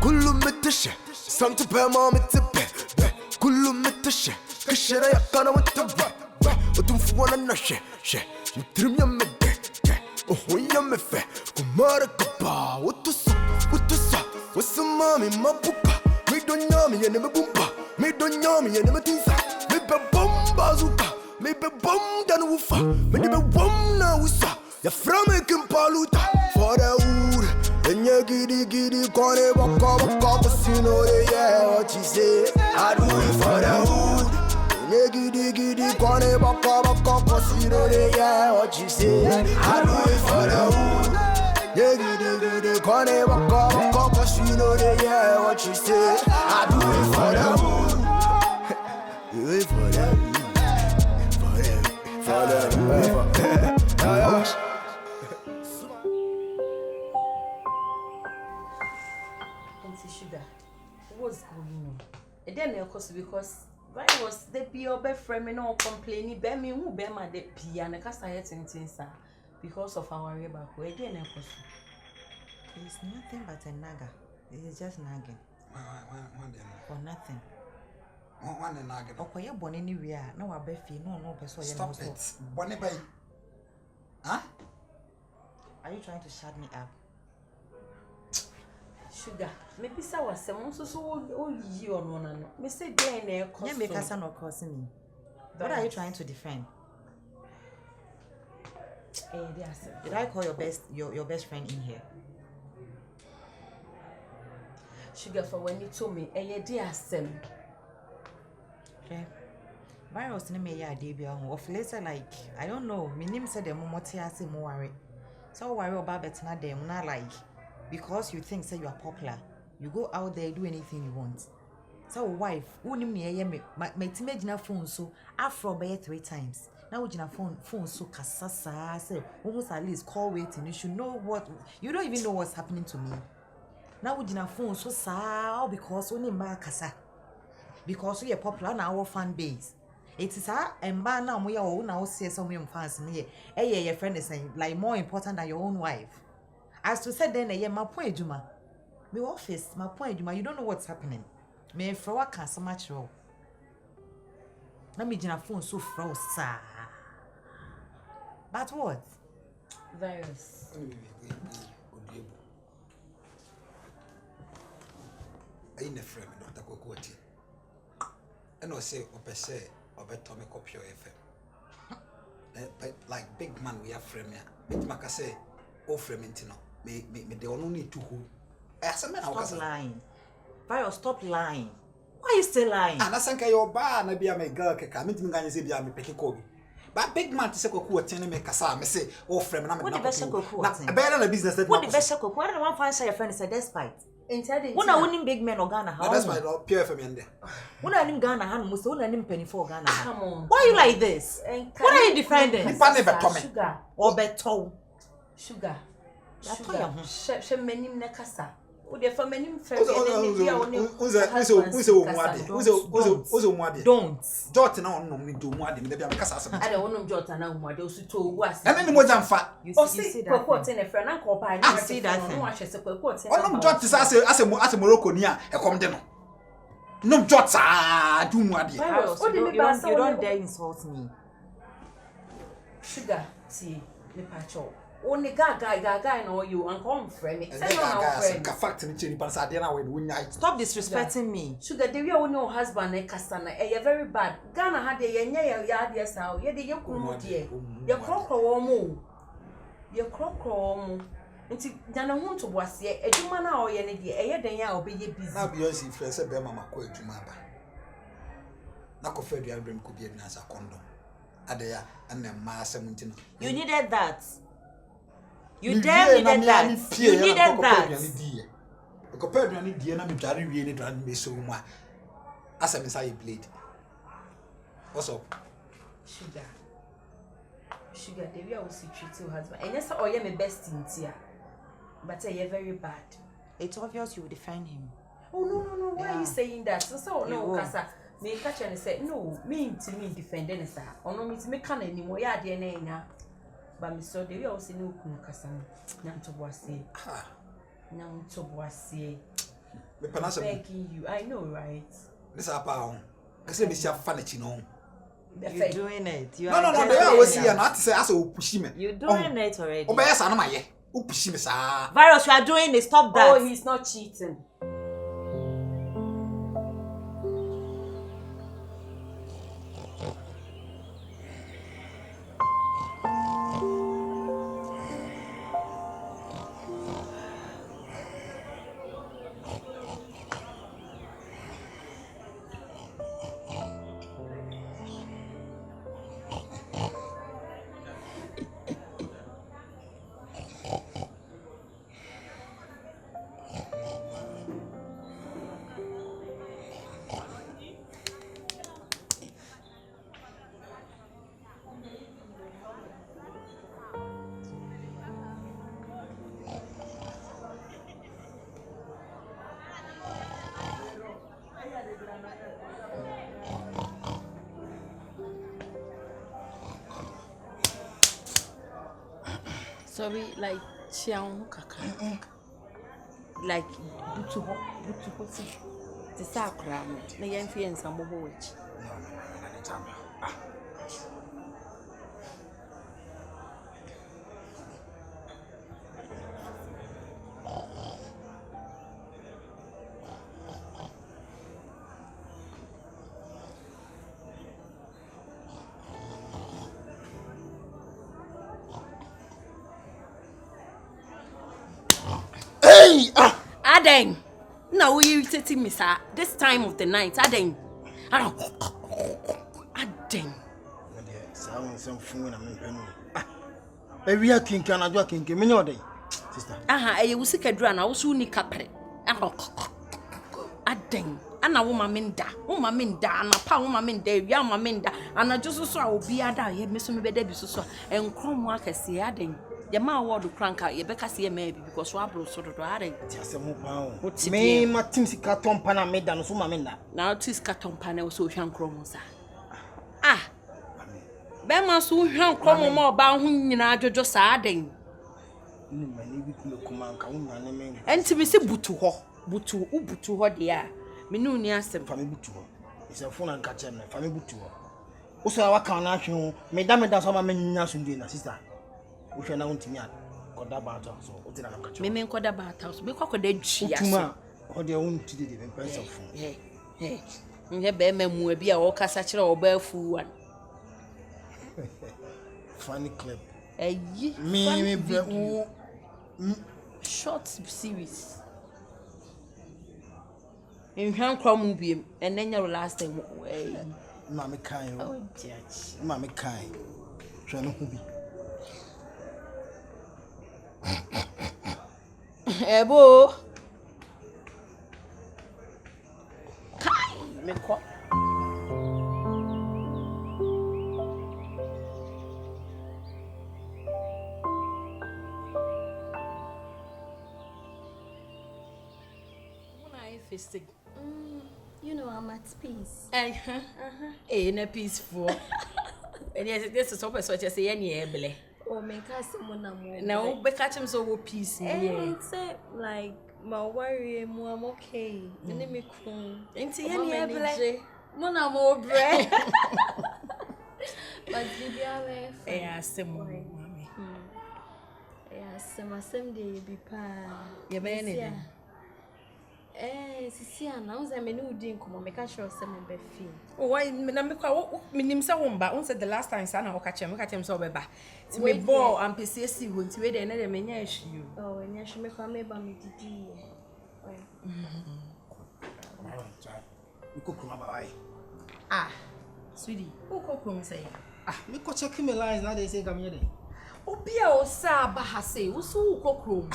كله متشة سنت بما متبه كله متشة كشرة يقنا وتبه وتنفو ولا نشة يترم يمده وهو يمفه كمارك با وتصا والسمامي ما بوكا ميدو نيامي ينمي بومبا ميدو نيامي ينمي تنسا ميبا بومبا زوكا ميبا بوم دانوفا ميبا بوم ناوسا يا فرامي كمبالوتا فراور Enya gidi kone waka casino yeah what you say I do it for the hood Enya gidi kone waka casino yeah what you say I do it for the hood Enya gidi kone waka casino yeah what you say I do it for the hood Do it for the Sugar, what's going on? And then of course because why was the pure friend me no complaining be me who be my the piano cause I had things because of our way back where then of course it's nothing but a naga. It's just nagging. For nothing. One nagging. Okay, you're born anywhere. No, I bet you no person. Stop it. Bonnie bay. Huh? Are you trying to shut me up? Sugar, maybe someone so only you on one another. Me say then You make us not causing me. What are you trying to defend? Did I call your best friend in here? Sugar for when you told me, dear Sam. Okay. Virus name me ya debut of later like I don't know. My name said the momotia say more worry. So worry about better them not like. Because you think say you are popular, you go out there do anything you want. So wife, who me my teenage na phone so afro by 3 times. Now we phone so kasasa say almost at least call waiting. You should know what you don't even know what's happening to me. Now we phone so sa because only ma kasa. Because we are popular na our fan base. It is and ba na we are now see some fans me. Your friend is saying like more important than your own wife. As to say then, my point, Juma. My office, my point, Juma. You don't know what's happening. Me for what can so much roll. Let me jina phone so frozen. But what? Virus. I in the frame, Dr. Kokoti. And I say, Opese, Tommy copy FM. Like big man, we have frame here. It maka say, oh, frame intino. Me they only need to who. Stop lying. Virus, stop lying. Why are you still lying? And I think your bar na be a girl keka. Me timi say be a me peke kobi. But big man to say koku attend me kasa me say oh friend na me na. What the best koku attend? Better na business that. What the best koku? Why don't one find say your friend is a despite? When I winning big men or Ghana how? That's my pure FM in there. When I nim Ghana hand must when I nim penny for Ghana. Come on. Why are you like this? What are you defending? You never told me. Sugar. Or beto. Sugar. Sugar. She menim na kasa. O de fa menim fe don't. Jot na on no do muade me bia me kasa asem. I don't know jot na muade o su to owu ase. Na me mo jamfa. You see that. Ko ten e friend na ko pa I see that. No ahwe se ko ten. Onum jot ase Morocco ni a e kom de no. No jot do muade. You don't dare insult me. Sugar, see, me pacho. Only guy no you and come friend. Say no friend. Fact ni cheni pansa de na we wunya. Stop disrespecting me. Sugar, the way we know husband e kasa na e very bad. Ghana had the yenye ya de sa. Ye de yekunu de. Ye krokro wo mo. Ye krokro wo mo. Nti jana hu to boase e adwuma na o ye ne de e ye den ya obeye busy. Na Beyonce friend say be mama ko adwuma ba. Na ko fa aduan brem ko bi adwuma sa condom. Adeya and ma asem ntino. You needed that. You damn needed that. You needed that. Ko pa aduan die na me dware wie ne dwan me so mu a. Asem say blade. What's up? Sugar, the way I was treat your husband. And yes, I am my best in here. But I am very bad. It's obvious you defend him. Oh no. Why are you saying that? So no, Kasa. Me catch and say no. Me to me defending sir. Or no me to me can anymore. Yeah, dear name. But me so the way I was in Ukun Kasam, Nantoboise. Ah, Nantoboise. me panasa. Begging you, I know, right? This is a pound. I say, Miss Fanny, no. You're doing it. You No, are just I was doing here it. not to say, I saw push me. You're doing it already. Oh, yes, I'm my who push me, sir. Virus, you are doing it. Stop that. Oh, he's not cheating. Sorry, like Chiang Kaka. Like Butu Hoti. The Sacram, the young fiends and Mobowich. Hey! Ah! Aden! No, we irritating me, sir. This time of the night, Aden. Aden. Some phone and every year king can I do a king, me no day. Sister. Aha, I was sick at Drana, I was soon capre. Aden. And a woman da, and a pound woman there, young woman da, and I just saw I will be a day, Miss Baby so, and Cromwell can see Aden. Your ma word crank out, you better see maybe because Wabro sort of Aden. Just a pound. Me, my team carton pana made than Sumamenda. Now 'tis carton panel so young Cromosa. Ah! Bema so young Cromo more bound whom you know, just Aden. And to me, say Butu ho, Butu ho, dear. Minu near some family butu. It's a phone and catch him, family butu. Also, our carnation, Madame does some men, sister. We shall not me got that battle, so what's in our catch? Miming got about house, because dead she or their own to the price of phone. Hey, you have been will be a walker such a bearful one. Funny clip. A Me, short series. In Ham Crom movie, and then your last time way. Mammy kind, Oh, judge. Mammy kind. Shall not be. Ebo. Kai, me ko. You know, I'm at peace. In a peaceful. And yes, this is what I say any able. Oh, make us someone more. No, but catch him so peace. It's like my worry, I'm okay. And then me cool. Ain't he any able? Mona more bread. But did you have a Yeah, some mommy. Yeah, some day be pa. You be Sisi ana unza me no din komo me ka sure se me be fi. Oh, why na me kwa minim se womba. Unse the last time sana waka chem so beba. Ti me ball and PCC wonti we dey na dey menya ahwiu. Oh, enya hwe me kwa me ba me didi. Ah, sweetie, who kokrom say? Ah, me ko check me lines now they say come here. Obia o sa ba ha say, wo so kokrom.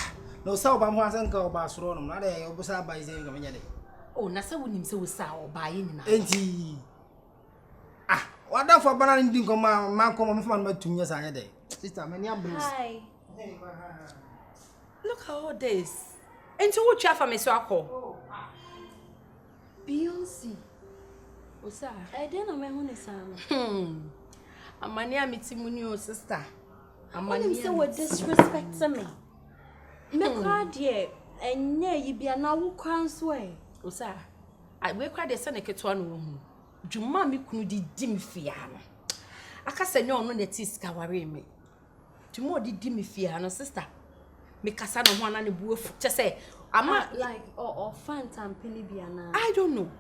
No sa ba mo asan ka ba soro no na dey obusa ba ise come here. Oh, na se wonim se wo sa o ba ye nyina. Enti. Ah, wada for banana ndin ko ma ko ma fa ma tunya sa anya dey. Sister, me ni ambulance. Hi. Look at all this. Enti wo twa fa me so akọ. Beyonce. I didn't know me who is Sam. Amani amiti muni o sister. When you say what disrespect me. Me cry dear, and yeah, you be an hour crown's way. Osa, I will cry the Seneca one. Juma me kunu di me fiano. I can't say no that is kawari me. Tomorrow di me fiano, sister. Me kasana one and the boof to say, I'm not like or phantom penny biana. I don't know.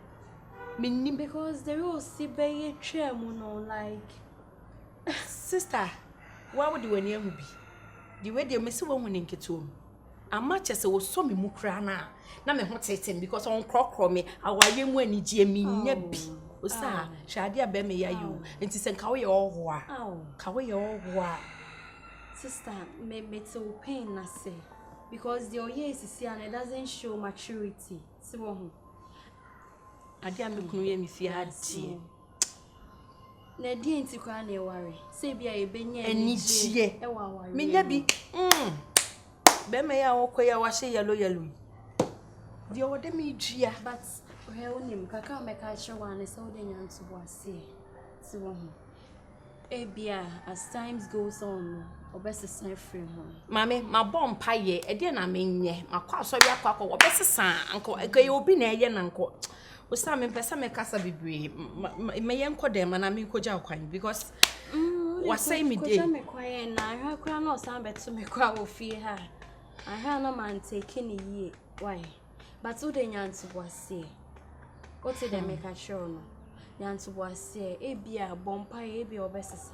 Me because there will see bay chair mono like sister. Why would you when you be? The way they miss one in Ketum. A match as I was so me mukrana. Na me hot setting because on crock me, I were you when you Jimmy nebby. Osa, Shadia be me ya you, and to send Kawi all wa. Kawi all wa. Sister, me to pain, I say. Because the oye is see and it doesn't show maturity. So, I dare me me if you had tea. Na di enti kwa na worry. Say bia e benye eni tie. E wa worry. Me nya bi. Be me ya wokoya wa hye yellow. Di o de me dua. But we onim kaka meka hye wa na so de nyanto bo ase. Ti wo ho. E bia as times goes on, obesesa free ho. Mame, ma bom paye, e de na menye. Makwa so wi akwa obesesa anko e obi na eye na anko. Osa me pesa me kasa bibre me yenko dem na me koja kwan because what say me dey me kwaye na ahwa kra na osa beto me kwa wo fie ha ahwa na man take ni ye why but u de nyanto boase o te de make sure no nyanto boase e bia bompa e bia obesesa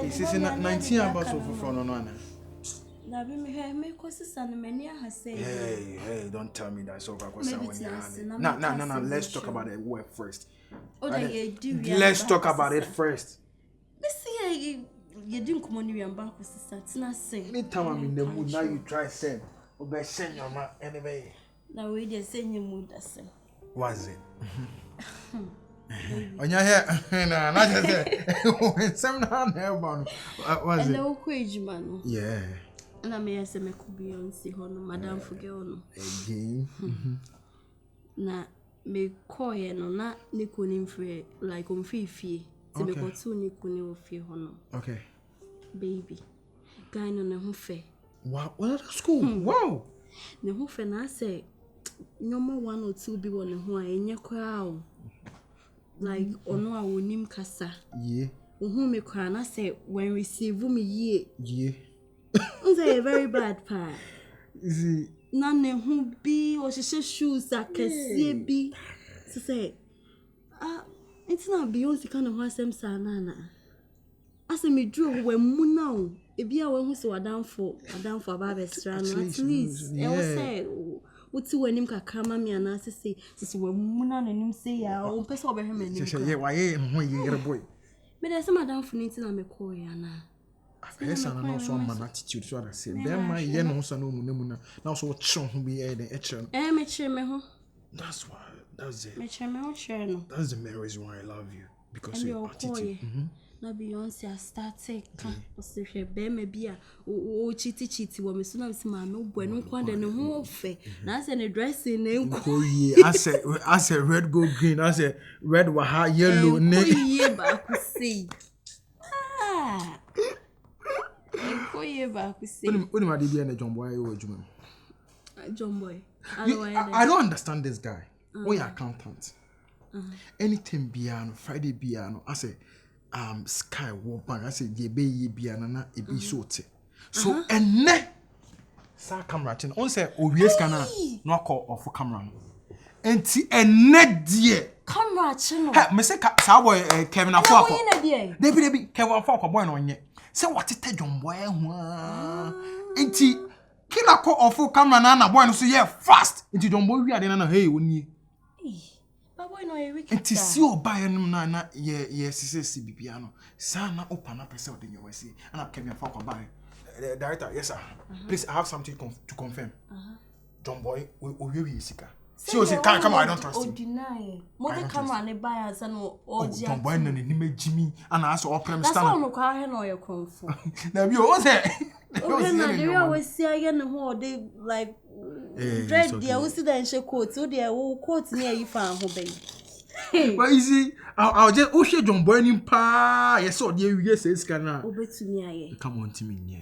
This is 19 hours of front on one. Na be me ko sister no mani ha say. Hey, don't tell me that so No, let's talk about the work first. Let's talk about it first. Me see you didn't come on your back with sister. Tina say. Anytime I'm in the mood, now you try send. Obe send your man anyway. Now we dey send your mood that say. Was it? On your hair, no, not just that. Some down there, man. Was it? Hello, Quage man. Yeah. And I may say, me could be on see hono, Madame Fugeono. Again. Na me call ye no, na Niconim free, like on fee. To me go to Niconim of fear hono. Okay. Baby. Guy no na hufe. Wow, well, that's cool. Wow. The hufe na say, no more 1 or 2 be one who are in your crowd. Like ono a wonim kasa. Yeah. Who me cry na say when receive me ye. Yeah. Say very bad pa. Is it? Na ne hu bi o hye shoes akese bi. So say it's not Beyonce kind of wasem sa na. Ase me draw we mu na o. E bia we hu se wadan for baba extra no at least. E o say Uti wenim kakama mi anase say sisi we muna nanim say ya o pese obehwe manim ka yeah why ho yere boy me dey say madam funiti na me call ya na yes and no so man attitude so that say be man ye no so no mu na so chon ho bi e dey e me chere me ho that's why that's it me chere me ho chere no that's the main reason why I love you because your attitude na Beyonce a started ka o se hwe be me bia o chiti wo me so na se ma me obo no kwanda ne ho fe na se ne dressing ne nko yi I say red go green I say red wa ha yellow ne ye ba ku sei nko ye ba ku sei oni ma de bia na John Boy wo adwuma John Boy I don't understand this guy we accountant anything bia no Friday bia no I say sky war bang I said ye be ye bia na e bi short so enne sa camera tin on say owie scanner no call off camera no enti enne die camera chino ha me say sa boy Kevin Afo Debi Kevin Afo boy no nye say what it John Boy ho enti kila call off camera na boy no so yeah fast enti John Boy wi ade na hey woni boy no e wicked enti si obaye num na ye sisi bibia no sa na opa na pese ode nyewasi ana Kevin Afo kwa buy director yes sir please I have something to confirm John Boy we sika She will say, come on, I don't trust Oh, him. deny. More the don't camera and the buyer and Oh, or don't boy, no, need Jimmy, and I saw Prem That's all stand. no car hen or your kung fu. Now, you was it? Oh, they always say again who they like dread the residential court, so they are court near you found who baby. But you see, I'll just share John Boy in pa. Yes, so dear, yes, it's gonna Over to me. come on to me, yeah.